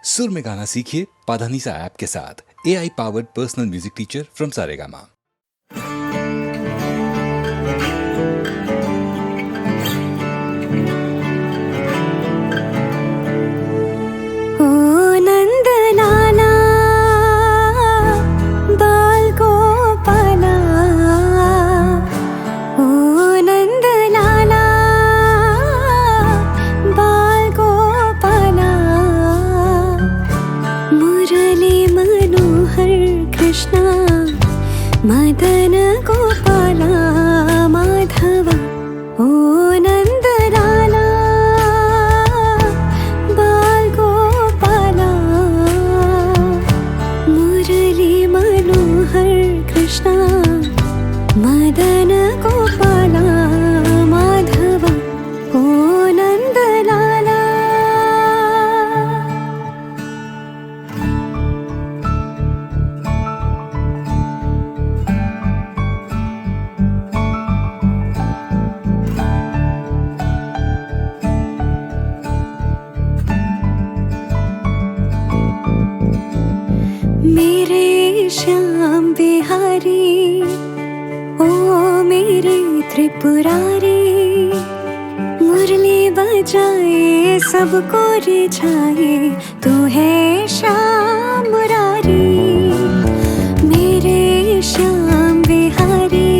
सुर में गाना सीखिए पाधानीसा ऐप के साथ। AI powered personal music teacher from Saregama. Madan Gopala Madhav ओ नंद लाला बाल गोपाला मुरली मनोहर कृष्णा मदन गोपाला माधव ओ नंद लाला। मेरे श्याम बिहारी ओ मेरे त्रिपुरारी, मुरली बजाए सबको रिझाए तू है श्याम मुरारी। मेरे श्याम बिहारी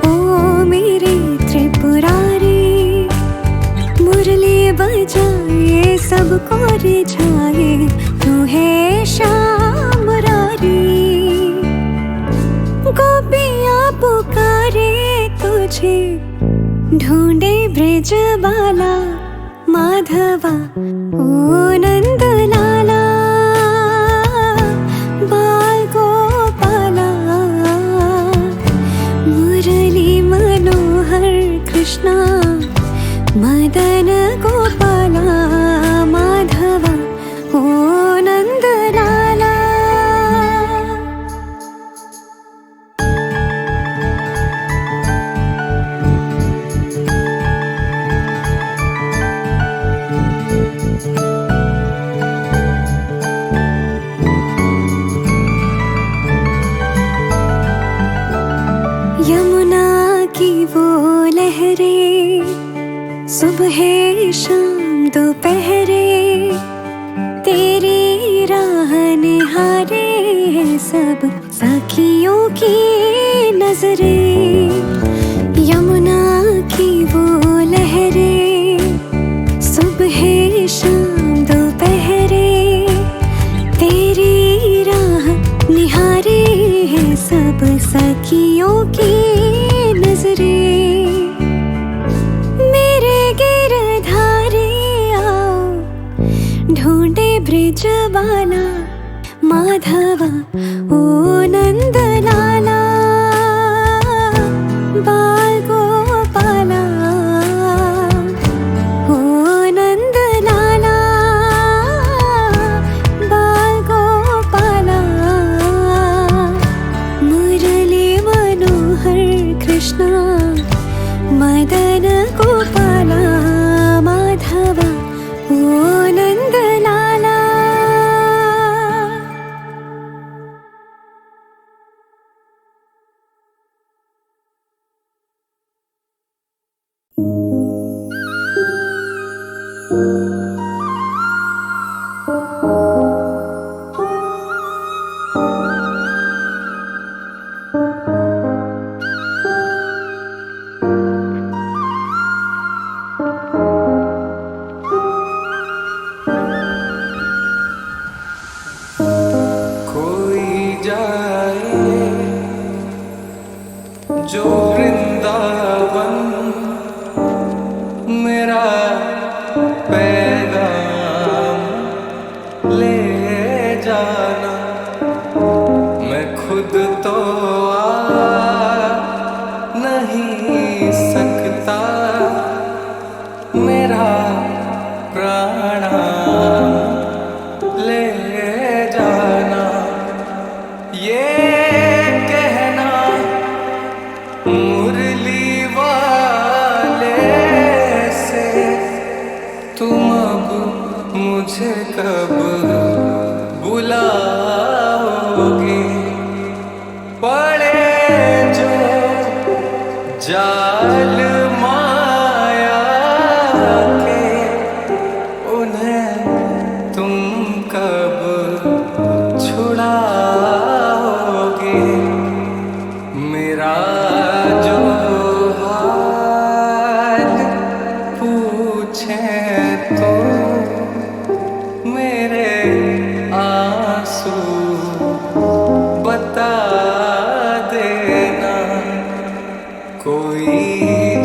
ओ मेरे त्रिपुरारी, मुरली बजाए सबको रिझाए तू है श्याम मुरारी। गोपियाँ पुकारे तुझे ढूंढे ब्रज बाला माधवा ओ नंद लाला बाल गोपाला मुरली मनोहर कृष्णा मदन गोपाला माधवा ओ नंद लाला। यमुना की वो लहरें सुबह शाम दोपहरे तेरी राह निहारे हैं सब सखियों की नजरें। यमुना की वो लहरें सुबह शाम दोपहरे तेरी राह निहारे हैं सब सखियों की नजरें। मेरे गिरधारी आओ ढूंढे ब्रज बाला माधवा ओ नंद लाला बाल गोपाला ओ नंद लाला बाल गोपाला मुरली मनोहर कृष्णा मदन गोपाला माधवा ओ नंद लाला। जो वृंदावन मेरा पैगाम ले जाना। मैं खुद तो आ नहीं सकता, मेरा प्राणा ले जाना। ये कहना कब बुलाओगे, पड़े जो जाल माया के, उन्हें तुम कब छुड़ाओगे। मेरा जो हाल पूछें तो मेरे आंसू बता देना। कोई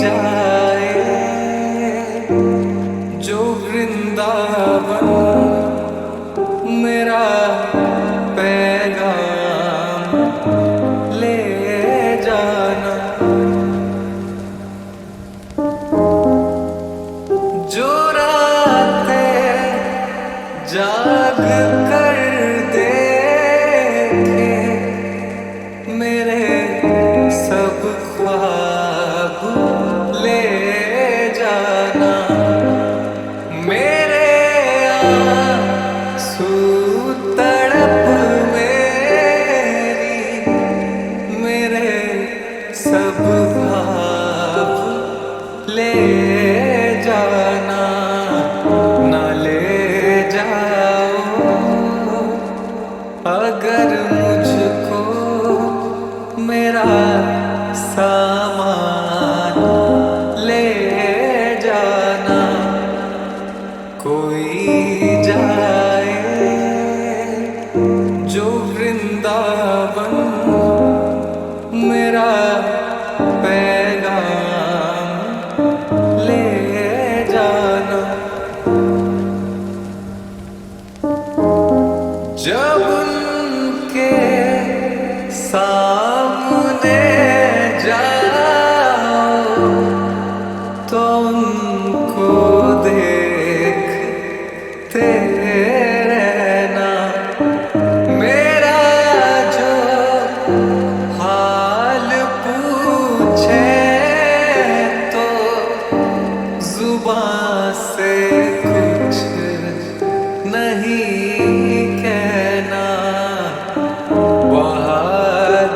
जाए जो वृंदावन, मेरा पैगाम ले जाना। जो रातें जाग कर देखे मेरे सब ख्वाब ले जाना। मेरे आंसू तड़प मेरी, मेरे सब ख्वाब ले जाना। ना ले जाओ अगर मुझको मेरा सामान ले जाना। कोई जाए जो वृंदावन, मेरा पैगाम ले जाना। जब उनके सामने जाओ तो उनको देखते रहना। मेरा जो हाल पूछे तो जुबान से कुछ नहीं कहना। बहा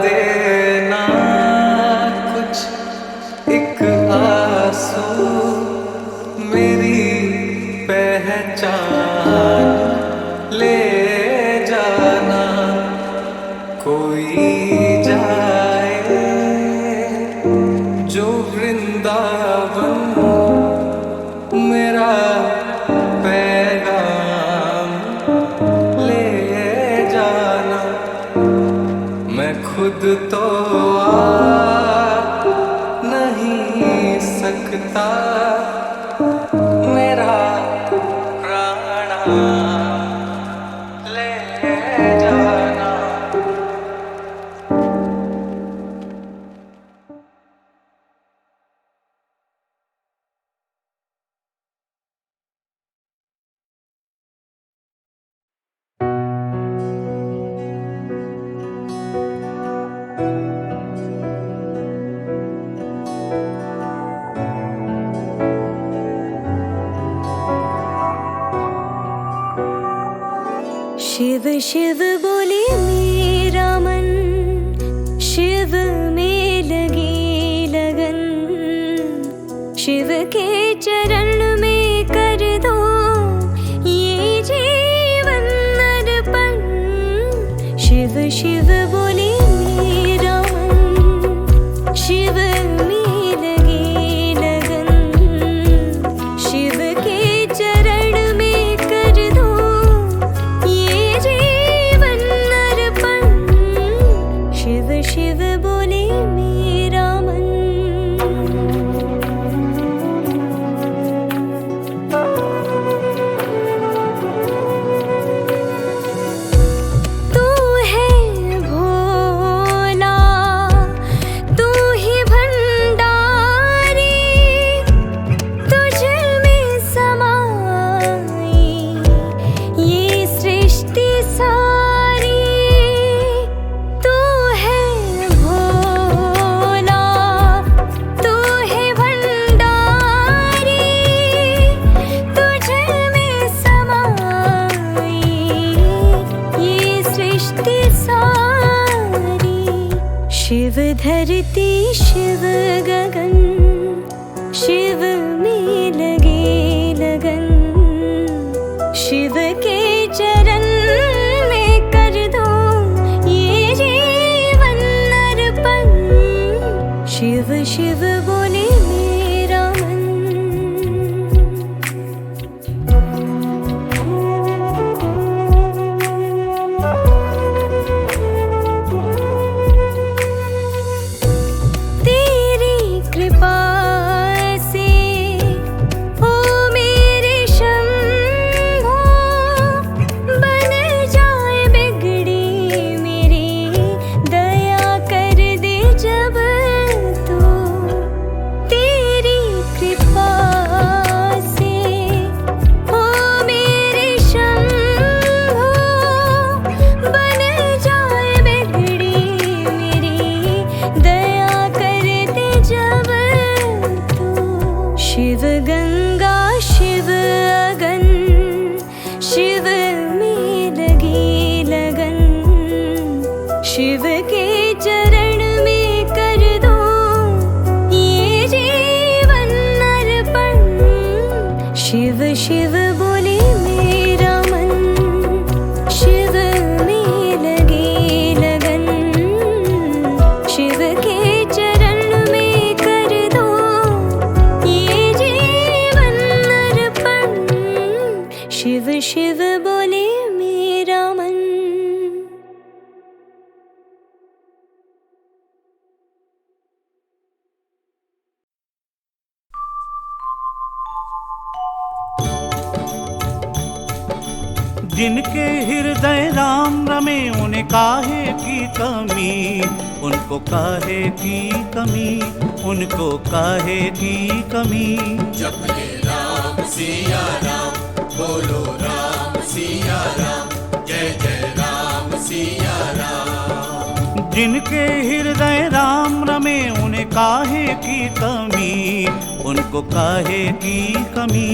देना कुछ एक आंसू, मेरी पहचान ले जाना। कोई जाए जो वृंदावन, मेरा पैगाम ले जाना। मैं खुद तो आ नहीं सकता, मेरा प्राण ले जाना। शिव शिव बोले मेरा मन, शिव में लगी लगन। शिव के चरण में कर दो ये जीवन अर्पण। शिव शिव बोले मेरा मन, शिव में लगी लगन। शिव के चरण में कर दो ये जीवन अर्पण। धरती शिव गगन, शिव में लगे लगन, शिव के चरण में कर दो ये जीवन अर्पण। शिव शिव बोले मेरा मन। तेरी कृपा से हो मेरे शंभो, बन जाए बिगड़ी मेरी, दया कर दे जब तू। तेरी कृपा से हो मेरे शंभो, बन जाए बिगड़ी मेरी, दया कर दे जब तू। शिव गंगा शिव अगन, शिव में लगी लगन, शिव के चरण में कर दो ये जीवन अर्पण। शिव शिव बोले मेरा मन, शिव में लगे लगन, शिव के चरण में कर दो ये जीवन अर्पण। शिव शिव बोले मेरा मन। जिनके हृदय राम रमे उन्हें काहे की कमी, उनको काहे की कमी, उनको काहे की कमी। जप ले राम सिया राम, बोलो राम सिया राम, जय जय राम सिया राम। जिनके हृदय राम रमे उन्हें काहे की कमी, उनको काहे की कमी,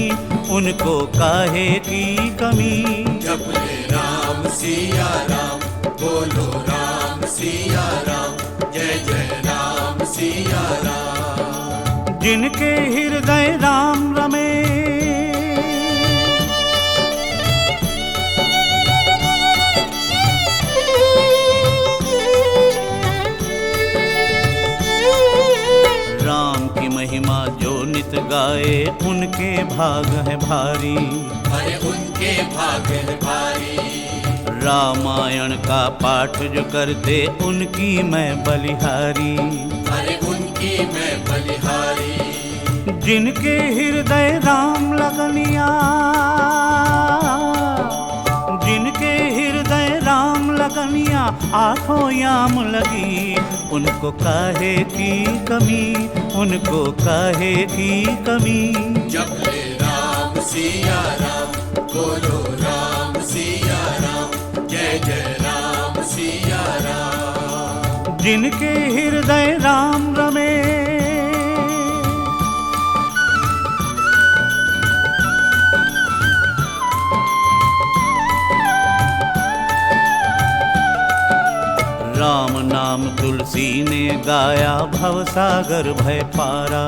उनको काहे की कमी। जप ले राम सिया राम, बोलो राम सिया राम, जय जय राम सिया राम। जिनके हृदय राम रमे राम की महिमा जो नित गाए, उनके भाग है भारी, अरे उनके भाग है भारी। रामायण का पाठ जो करते उनकी मैं बलिहारी, अरे उनकी मैं बलिहारी। जिनके हृदय राम लगनिया, जिनके हृदय राम लगनिया, आठों याम लगी, उनको काहे की कमी, उनको काहे की कमी। जप ले राम सिया राम, बोलो राम सिया राम, जय जय राम सिया राम। जिनके हृदय राम रमे राम नाम तुलसी ने गाया, भवसागर भय पारा,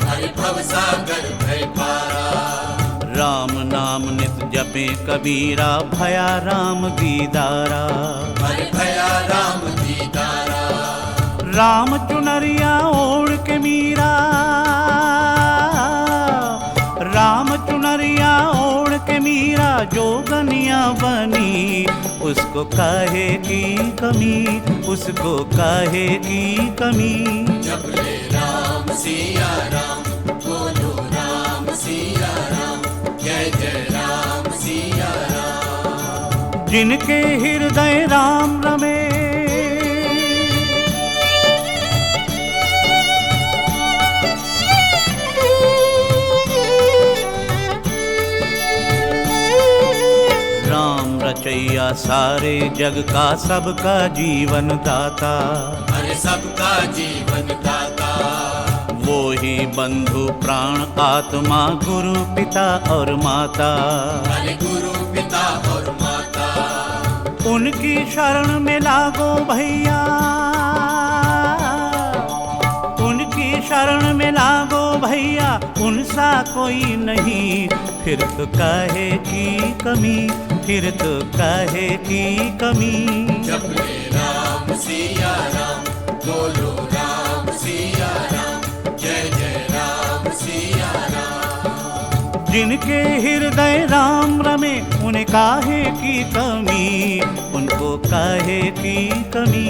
हरि भवसागर भय पारा। राम नाम नित जपे कबीरा, भया राम दीदारा, हरि भया राम दीदारा। राम चुनरिया ओढ़ के मीरा, राम चुनरिया ओढ़ के मीरा, जोगनिया बनी, उसको काहे की कमी, उसको काहे की कमी। जप ले राम सिया राम, बोलो राम सिया राम, जय जय राम सिया राम। जिनके हृदय राम रमे राम रचैया सारे जग का, सबका जीवन दाता, अरे सबका जीवन दाता। वो ही बंधु प्राण आत्मा, गुरु पिता और माता, अरे गुरु पिता और माता। उनकी शरण में लागो भैया, पुराण में लागो भैया उनसा कोई नहीं, फिर तो काहे की कमी, फिर तो काहे की कमी। जप ले राम सिया राम, बोलो राम सिया राम, जय जय राम सिया राम। जिनके हृदय राम रमे उन्हें काहे की कमी, उनको काहे की कमी,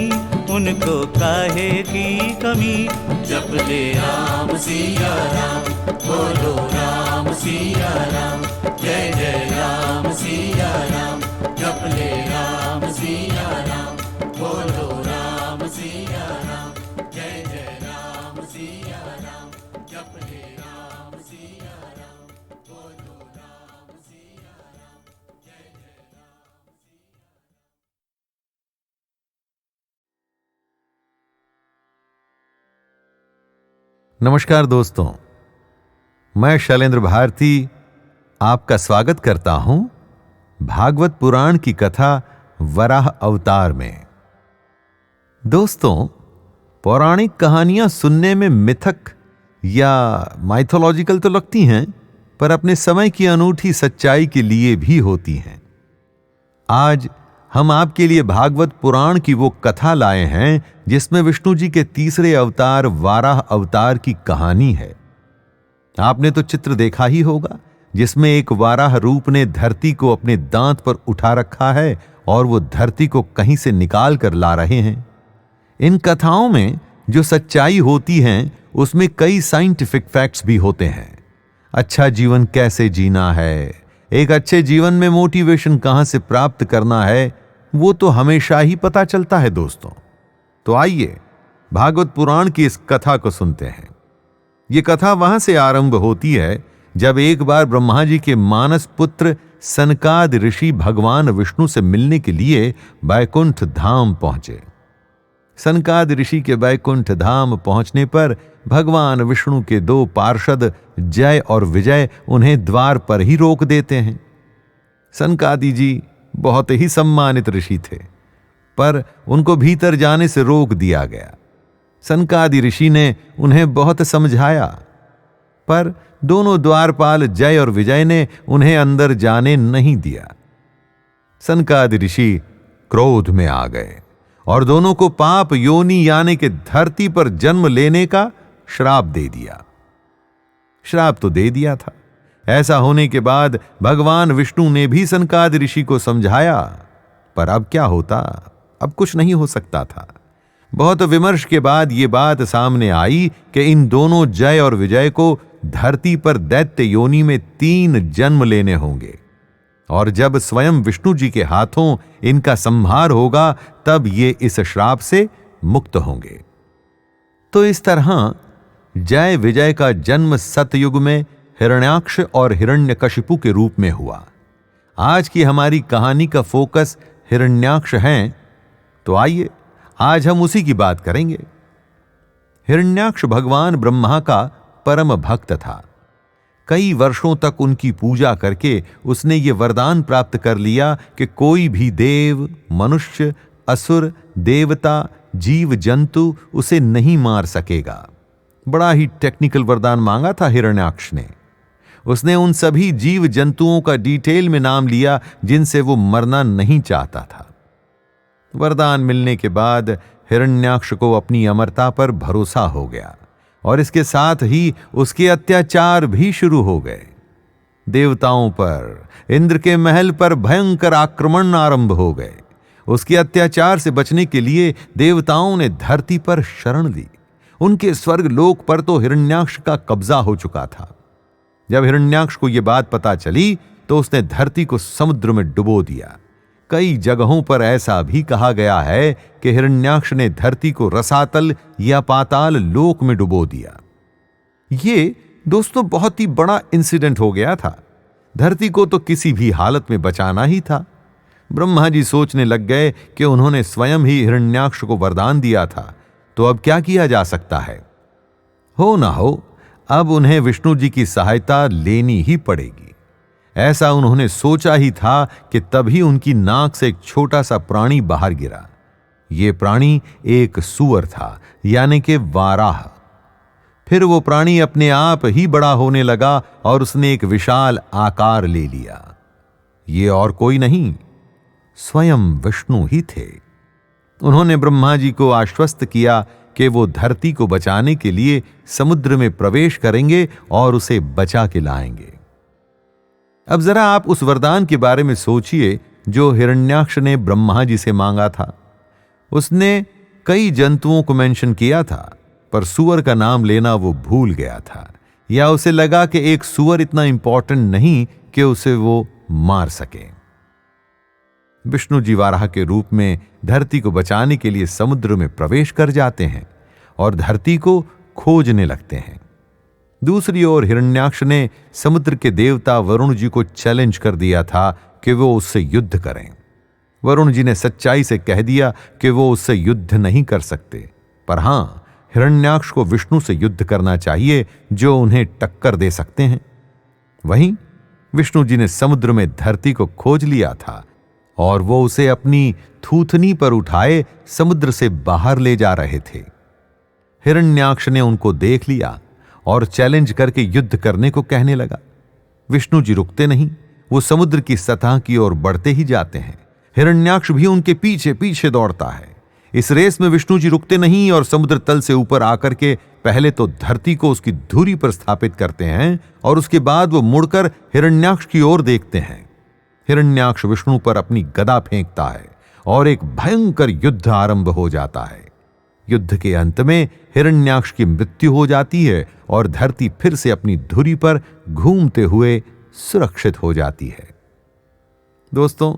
उनको काहे की कमी। जप ले राम सिया राम, बोलो राम सिया राम, जय जय राम सिया राम। जप ले राम सिया राम, बोलो राम सिया राम, जय जय राम सिया राम। जप ले राम सिया राम, बोलो राम सिया राम, जय जय राम। नमस्कार दोस्तों, मैं शैलेंद्र भारती आपका स्वागत करता हूं भागवत पुराण की कथा वराह अवतार में। दोस्तों, पौराणिक कहानियां सुनने में मिथक या माइथोलॉजिकल तो लगती हैं, पर अपने समय की अनूठी सच्चाई के लिए भी होती हैं। आज हम आपके लिए भागवत पुराण की वो कथा लाए हैं जिसमें विष्णु जी के तीसरे अवतार वाराह अवतार की कहानी है। आपने तो चित्र देखा ही होगा जिसमें एक वाराह रूप ने धरती को अपने दांत पर उठा रखा है और वो धरती को कहीं से निकाल कर ला रहे हैं। इन कथाओं में जो सच्चाई होती है उसमें कई साइंटिफिक फैक्ट्स भी होते हैं। अच्छा जीवन कैसे जीना है, एक अच्छे जीवन में मोटिवेशन कहां से प्राप्त करना है, वो तो हमेशा ही पता चलता है दोस्तों। तो आइए भागवत पुराण की इस कथा को सुनते हैं। ये कथा वहां से आरंभ होती है जब एक बार ब्रह्मा जी के मानस पुत्र सनकाद ऋषि भगवान विष्णु से मिलने के लिए बैकुंठ धाम पहुंचे। सनकाद ऋषि के बैकुंठ धाम पहुंचने पर भगवान विष्णु के दो पार्षद जय और विजय उन्हें द्वार पर ही रोक देते हैं। सनकादि जी बहुत ही सम्मानित ऋषि थे, पर उनको भीतर जाने से रोक दिया गया। सनकादि ऋषि ने उन्हें बहुत समझाया, पर दोनों द्वारपाल जय और विजय ने उन्हें अंदर जाने नहीं दिया। सनकादि ऋषि क्रोध में आ गए और दोनों को पाप योनि यानी कि धरती पर जन्म लेने का श्राप दे दिया। श्राप तो दे दिया था। ऐसा होने के बाद भगवान विष्णु ने भी सनकादि ऋषि को समझाया, पर अब क्या होता, अब कुछ नहीं हो सकता था। बहुत विमर्श के बाद यह बात सामने आई कि इन दोनों जय और विजय को धरती पर दैत्य योनि में 3 जन्म लेने होंगे, और जब स्वयं विष्णु जी के हाथों इनका संहार होगा तब ये इस श्राप से मुक्त होंगे। तो इस तरह जय विजय का जन्म सतयुग में हिरण्याक्ष और हिरण्यकशिपु के रूप में हुआ। आज की हमारी कहानी का फोकस हिरण्याक्ष हैं, तो आइए आज हम उसी की बात करेंगे। हिरण्याक्ष भगवान ब्रह्मा का परम भक्त था। कई वर्षों तक उनकी पूजा करके उसने ये वरदान प्राप्त कर लिया कि कोई भी देव, मनुष्य, असुर, देवता, जीव जंतु उसे नहीं मार सकेगा। बड़ा ही टेक्निकल वरदान मांगा था हिरण्याक्ष ने। उसने उन सभी जीव जंतुओं का डिटेल में नाम लिया जिनसे वो मरना नहीं चाहता था। वरदान मिलने के बाद हिरण्याक्ष को अपनी अमरता पर भरोसा हो गया और इसके साथ ही उसके अत्याचार भी शुरू हो गए। देवताओं पर, इंद्र के महल पर भयंकर आक्रमण आरंभ हो गए। उसके अत्याचार से बचने के लिए देवताओं ने धरती पर शरण ली। उनके स्वर्ग लोक पर तो हिरण्याक्ष का कब्जा हो चुका था। जब हिरण्याक्ष को यह बात पता चली तो उसने धरती को समुद्र में डुबो दिया। कई जगहों पर ऐसा भी कहा गया है कि हिरण्याक्ष ने धरती को रसातल या पाताल लोक में डुबो दिया। ये दोस्तों बहुत ही बड़ा इंसिडेंट हो गया था। धरती को तो किसी भी हालत में बचाना ही था। ब्रह्मा जी सोचने लग गए कि उन्होंने स्वयं ही हिरण्याक्ष को वरदान दिया था, तो अब क्या किया जा सकता है। हो ना हो, अब उन्हें विष्णु जी की सहायता लेनी ही पड़ेगी। ऐसा उन्होंने सोचा ही था कि तभी उनकी नाक से एक छोटा सा प्राणी बाहर गिरा। यह प्राणी एक सूअर था, यानी कि वाराह। फिर वो प्राणी अपने आप ही बड़ा होने लगा और उसने एक विशाल आकार ले लिया। ये और कोई नहीं, स्वयं विष्णु ही थे। उन्होंने ब्रह्मा जी को आश्वस्त किया कि वो धरती को बचाने के लिए समुद्र में प्रवेश करेंगे और उसे बचा के लाएंगे। अब जरा आप उस वरदान के बारे में सोचिए जो हिरण्याक्ष ने ब्रह्मा जी से मांगा था। उसने कई जंतुओं को मेंशन किया था, पर सूअर का नाम लेना वो भूल गया था, या उसे लगा कि एक सूअर इतना इंपॉर्टेंट नहीं कि उसे वो मार सके। विष्णु जी वाराह के रूप में धरती को बचाने के लिए समुद्र में प्रवेश कर जाते हैं और धरती को खोजने लगते हैं। दूसरी ओर हिरण्याक्ष ने समुद्र के देवता वरुण जी को चैलेंज कर दिया था कि वो उससे युद्ध करें। वरुण जी ने सच्चाई से कह दिया कि वो उससे युद्ध नहीं कर सकते, पर हां, हिरण्याक्ष को विष्णु से युद्ध करना चाहिए जो उन्हें टक्कर दे सकते हैं। वहीं विष्णु जी ने समुद्र में धरती को खोज लिया था और वो उसे अपनी थूथनी पर उठाए समुद्र से बाहर ले जा रहे थे। हिरण्याक्ष ने उनको देख लिया और चैलेंज करके युद्ध करने को कहने लगा। विष्णु जी रुकते नहीं, वो समुद्र की सतह की ओर बढ़ते ही जाते हैं। हिरण्याक्ष भी उनके पीछे पीछे दौड़ता है। इस रेस में विष्णु जी रुकते नहीं और समुद्र तल से ऊपर आकर के पहले तो धरती को उसकी धुरी पर स्थापित करते हैं और उसके बाद वो मुड़कर हिरण्याक्ष की ओर देखते हैं। हिरण्याक्ष विष्णु पर अपनी गदा फेंकता है और एक भयंकर युद्ध आरंभ हो जाता है। युद्ध के अंत में हिरण्याक्ष की मृत्यु हो जाती है और धरती फिर से अपनी धुरी पर घूमते हुए सुरक्षित हो जाती है। दोस्तों,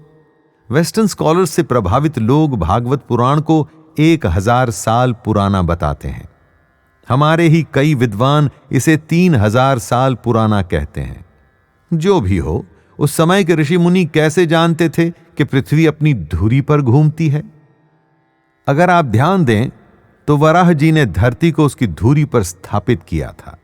वेस्टर्न स्कॉलर्स से प्रभावित लोग भागवत पुराण को 1000 साल पुराना बताते हैं। हमारे ही कई विद्वान इसे 3000 साल पुराना कहते हैं। जो भी हो, उस समय के ऋषि मुनि कैसे जानते थे कि पृथ्वी अपनी धुरी पर घूमती है? अगर आप ध्यान दें तो वराह जी ने धरती को उसकी धुरी पर स्थापित किया था।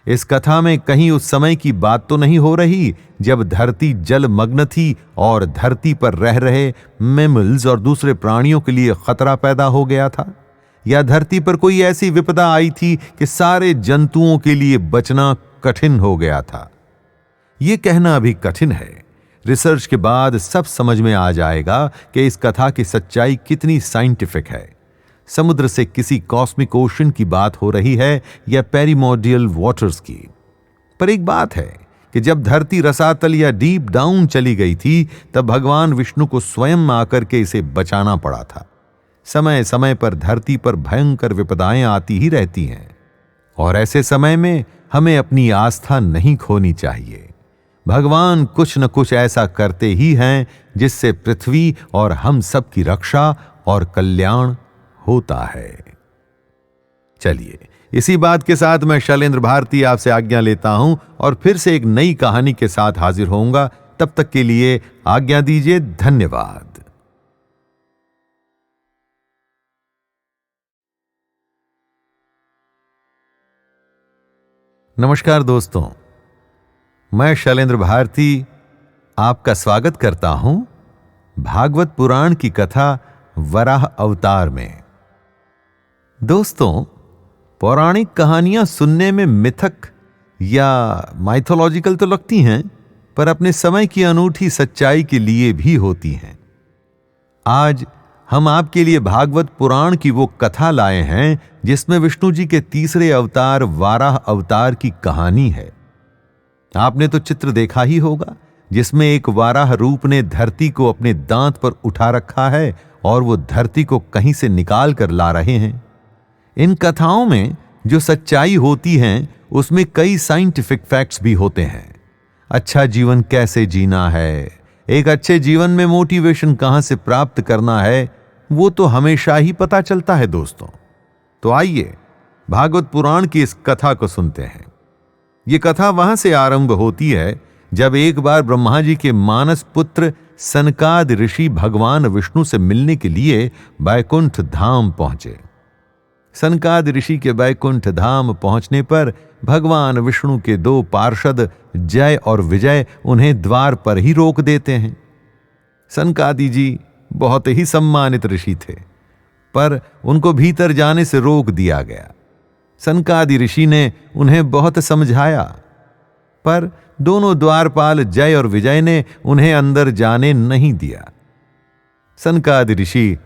इस कथा में कहीं उस समय की बात तो नहीं हो रही जब धरती जलमग्न थी और धरती पर रह रहे मैमल्स और दूसरे प्राणियों के लिए खतरा पैदा हो गया था, या धरती पर कोई ऐसी विपदा आई थी कि सारे जंतुओं के लिए बचना कठिन हो गया था। यह कहना अभी कठिन है। रिसर्च के बाद सब समझ में आ जाएगा कि इस कथा की सच्चाई कितनी साइंटिफिक है। समुद्र से किसी कॉस्मिक ओशन की बात हो रही है या पेरिमोडियल वाटर्स की। पर एक बात है कि जब धरती रसातल या डीप डाउन चली गई थी तब भगवान विष्णु को स्वयं आकर के इसे बचाना पड़ा था। समय समय पर धरती पर भयंकर विपदाएं आती ही रहती हैं और ऐसे समय में हमें अपनी आस्था नहीं खोनी चाहिए। भगवान कुछ न कुछ ऐसा करते ही हैं जिससे पृथ्वी और हम सब की रक्षा और कल्याण होता है। चलिए, इसी बात के साथ मैं शैलेंद्र भारती आपसे आज्ञा लेता हूं और फिर से एक नई कहानी के साथ हाजिर होऊंगा। तब तक के लिए आज्ञा दीजिए। धन्यवाद। नमस्कार दोस्तों, मैं शैलेंद्र भारती आपका स्वागत करता हूं भागवत पुराण की कथा वराह अवतार में। दोस्तों, पौराणिक कहानियां सुनने में मिथक या माइथोलॉजिकल तो लगती हैं, पर अपने समय की अनूठी सच्चाई के लिए भी होती हैं। आज हम आपके लिए भागवत पुराण की वो कथा लाए हैं जिसमें विष्णु जी के तीसरे अवतार वाराह अवतार की कहानी है। आपने तो चित्र देखा ही होगा जिसमें एक वाराह रूप ने धरती को अपने दांत पर उठा रखा है और वो धरती को कहीं से निकाल कर ला रहे हैं। इन कथाओं में जो सच्चाई होती है उसमें कई साइंटिफिक फैक्ट्स भी होते हैं। अच्छा जीवन कैसे जीना है, एक अच्छे जीवन में मोटिवेशन कहां से प्राप्त करना है, वो तो हमेशा ही पता चलता है दोस्तों। तो आइए भागवत पुराण की इस कथा को सुनते हैं। ये कथा वहां से आरंभ होती है जब एक बार ब्रह्मा जी के मानस पुत्र सनकाद ऋषि भगवान विष्णु से मिलने के लिए बैकुंठ धाम पहुंचे। सनकाद ऋषि के बैकुंठ धाम पहुंचने पर भगवान विष्णु के 2 पार्षद जय और विजय उन्हें द्वार पर ही रोक देते हैं। सनकादि जी बहुत ही सम्मानित ऋषि थे, पर उनको भीतर जाने से रोक दिया गया। सनकादि ऋषि ने उन्हें बहुत समझाया, पर दोनों द्वारपाल जय और विजय ने उन्हें अंदर जाने नहीं दिया। सनकादि ऋषि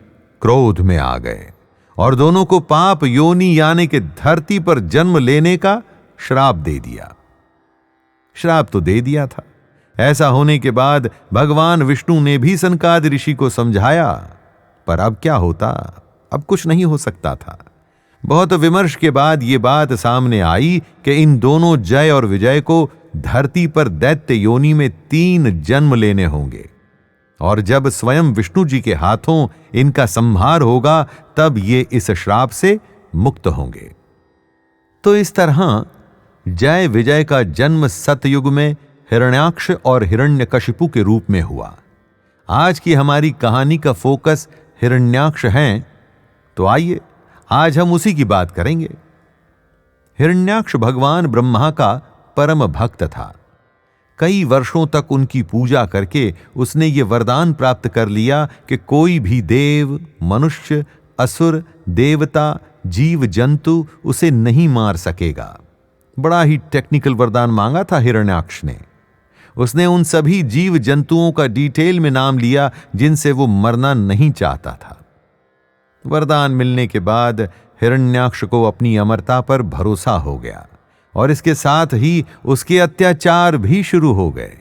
क्रोध में आ गए और दोनों को पाप योनि यानी कि धरती पर जन्म लेने का श्राप दे दिया। श्राप तो दे दिया था। ऐसा होने के बाद भगवान विष्णु ने भी सनकादि ऋषि को समझाया, पर अब क्या होता? अब कुछ नहीं हो सकता था। बहुत विमर्श के बाद यह बात सामने आई कि इन दोनों जय और विजय को धरती पर दैत्य योनि में 3 जन्म लेने होंगे, और जब स्वयं विष्णु जी के हाथों इनका संहार होगा तब ये इस श्राप से मुक्त होंगे। तो इस तरह जय विजय का जन्म सतयुग में हिरण्याक्ष और हिरण्यकशिपु के रूप में हुआ। आज की हमारी कहानी का फोकस हिरण्याक्ष है, तो आइए आज हम उसी की बात करेंगे। हिरण्याक्ष भगवान ब्रह्मा का परम भक्त था। कई वर्षों तक उनकी पूजा करके उसने ये वरदान प्राप्त कर लिया कि कोई भी देव, मनुष्य, असुर, देवता, जीव जंतु उसे नहीं मार सकेगा। बड़ा ही टेक्निकल वरदान मांगा था हिरण्याक्ष ने। उसने उन सभी जीव जंतुओं का डिटेल में नाम लिया जिनसे वो मरना नहीं चाहता था। वरदान मिलने के बाद हिरण्याक्ष को अपनी अमरता पर भरोसा हो गया और इसके साथ ही उसके अत्याचार भी शुरू हो गए।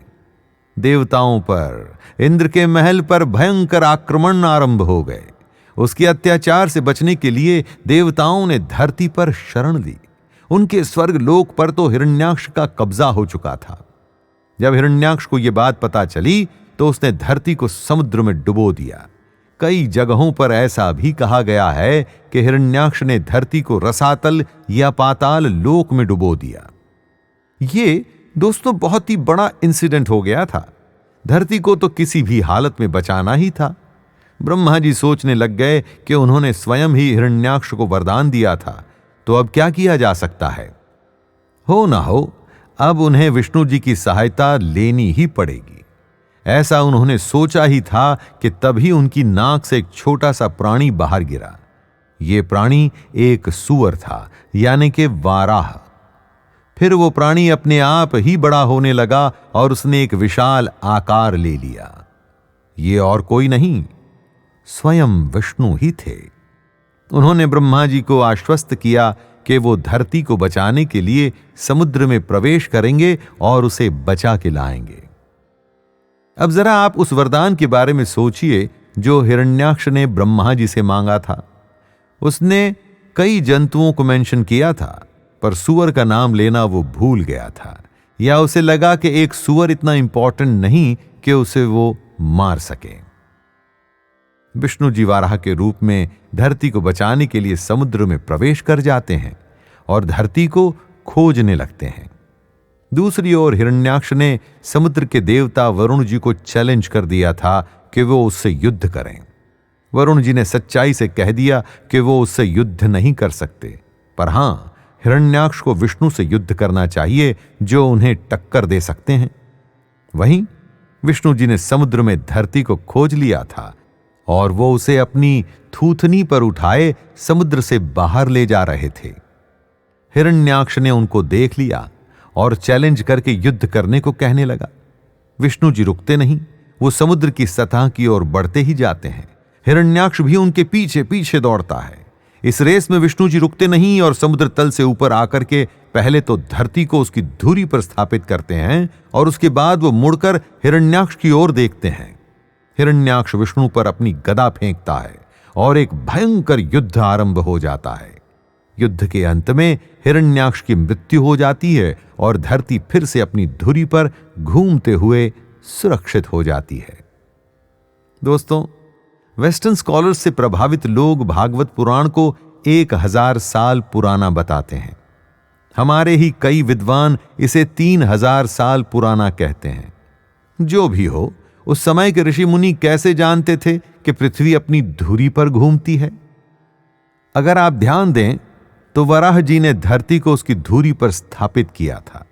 देवताओं पर, इंद्र के महल पर भयंकर आक्रमण आरंभ हो गए। उसके अत्याचार से बचने के लिए देवताओं ने धरती पर शरण ली। उनके स्वर्ग लोक पर तो हिरण्याक्ष का कब्जा हो चुका था। जब हिरण्याक्ष को यह बात पता चली तो उसने धरती को समुद्र में डुबो दिया। कई जगहों पर ऐसा भी कहा गया है कि हिरण्याक्ष ने धरती को रसातल या पाताल लोक में डुबो दिया। ये दोस्तों बहुत ही बड़ा इंसिडेंट हो गया था। धरती को तो किसी भी हालत में बचाना ही था। ब्रह्मा जी सोचने लग गए कि उन्होंने स्वयं ही हिरण्याक्ष को वरदान दिया था, तो अब क्या किया जा सकता है? हो ना हो, अब उन्हें विष्णु जी की सहायता लेनी ही पड़ेगी। ऐसा उन्होंने सोचा ही था कि तभी उनकी नाक से एक छोटा सा प्राणी बाहर गिरा। यह प्राणी एक सूअर था, यानी कि वाराह। फिर वो प्राणी अपने आप ही बड़ा होने लगा और उसने एक विशाल आकार ले लिया। ये और कोई नहीं, स्वयं विष्णु ही थे। उन्होंने ब्रह्मा जी को आश्वस्त किया कि वो धरती को बचाने के लिए समुद्र में प्रवेश करेंगे और उसे बचा के लाएंगे। अब जरा आप उस वरदान के बारे में सोचिए जो हिरण्याक्ष ने ब्रह्मा जी से मांगा था। उसने कई जंतुओं को मेंशन किया था, पर सूअर का नाम लेना वो भूल गया था, या उसे लगा कि एक सूअर इतना इंपॉर्टेंट नहीं कि उसे वो मार सके। विष्णु जी वाराह के रूप में धरती को बचाने के लिए समुद्र में प्रवेश कर जाते हैं और धरती को खोजने लगते हैं। दूसरी ओर हिरण्याक्ष ने समुद्र के देवता वरुण जी को चैलेंज कर दिया था कि वो उससे युद्ध करें। वरुण जी ने सच्चाई से कह दिया कि वो उससे युद्ध नहीं कर सकते, पर हां, हिरण्याक्ष को विष्णु से युद्ध करना चाहिए जो उन्हें टक्कर दे सकते हैं। वहीं विष्णु जी ने समुद्र में धरती को खोज लिया था और वो उसे अपनी थूथनी पर उठाए समुद्र से बाहर ले जा रहे थे। हिरण्याक्ष ने उनको देख लिया और चैलेंज करके युद्ध करने को कहने लगा। विष्णु जी रुकते नहीं, वो समुद्र की सतह की ओर बढ़ते ही जाते हैं। हिरण्याक्ष भी उनके पीछे पीछे दौड़ता है। इस रेस में विष्णु जी रुकते नहीं और समुद्र तल से ऊपर आकर के पहले तो धरती को उसकी धुरी पर स्थापित करते हैं और उसके बाद वो मुड़कर हिरण्याक्ष की ओर देखते हैं। हिरण्याक्ष विष्णु पर अपनी गदा फेंकता है और एक भयंकर युद्ध आरंभ हो जाता है। युद्ध के अंत में हिरण्याक्ष की मृत्यु हो जाती है और धरती फिर से अपनी धुरी पर घूमते हुए सुरक्षित हो जाती है। दोस्तों, वेस्टर्न स्कॉलर्स से प्रभावित लोग भागवत पुराण को 1000 साल पुराना बताते हैं। हमारे ही कई विद्वान इसे 3000 साल पुराना कहते हैं। जो भी हो, उस समय के ऋषि मुनि कैसे जानते थे कि पृथ्वी अपनी धुरी पर घूमती है? अगर आप ध्यान दें तो वराह जी ने धरती को उसकी धुरी पर स्थापित किया था।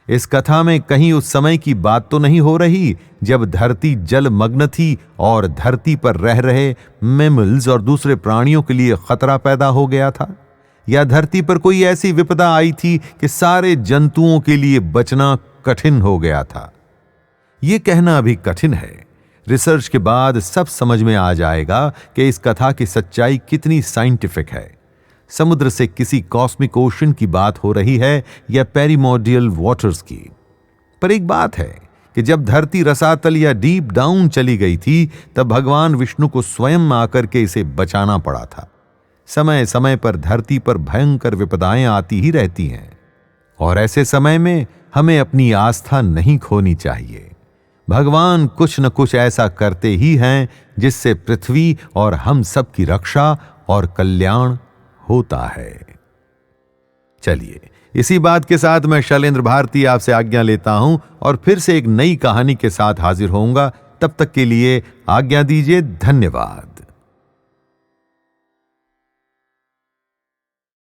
इस कथा में कहीं उस समय की बात तो नहीं हो रही जब धरती जलमग्न थी और धरती पर रह रहे मैमल्स और दूसरे प्राणियों के लिए खतरा पैदा हो गया था। या धरती पर कोई ऐसी विपदा आई थी कि सारे जंतुओं के लिए बचना कठिन हो गया था? यह कहना अभी कठिन है। रिसर्च के बाद सब समझ में आ जाएगा कि इस कथा की सच्चाई कितनी साइंटिफिक है। समुद्र से किसी कॉस्मिक ओशन की बात हो रही है या पेरिमोर्डियल वाटर्स की। पर एक बात है कि जब धरती रसातल या डीप डाउन चली गई थी, तब भगवान विष्णु को स्वयं आकर के इसे बचाना पड़ा था। समय समय पर धरती पर भयंकर विपदाएं आती ही रहती हैं, और ऐसे समय में हमें अपनी आस्था नहीं खोनी चाहिए। भगवान कुछ न कुछ ऐसा करते ही हैं जिससे पृथ्वी और हम सब की रक्षा और कल्याण होता है। चलिए, इसी बात के साथ मैं शैलेंद्र भारती आपसे आज्ञा लेता हूं और फिर से एक नई कहानी के साथ हाजिर होऊंगा। तब तक के लिए आज्ञा दीजिए। धन्यवाद।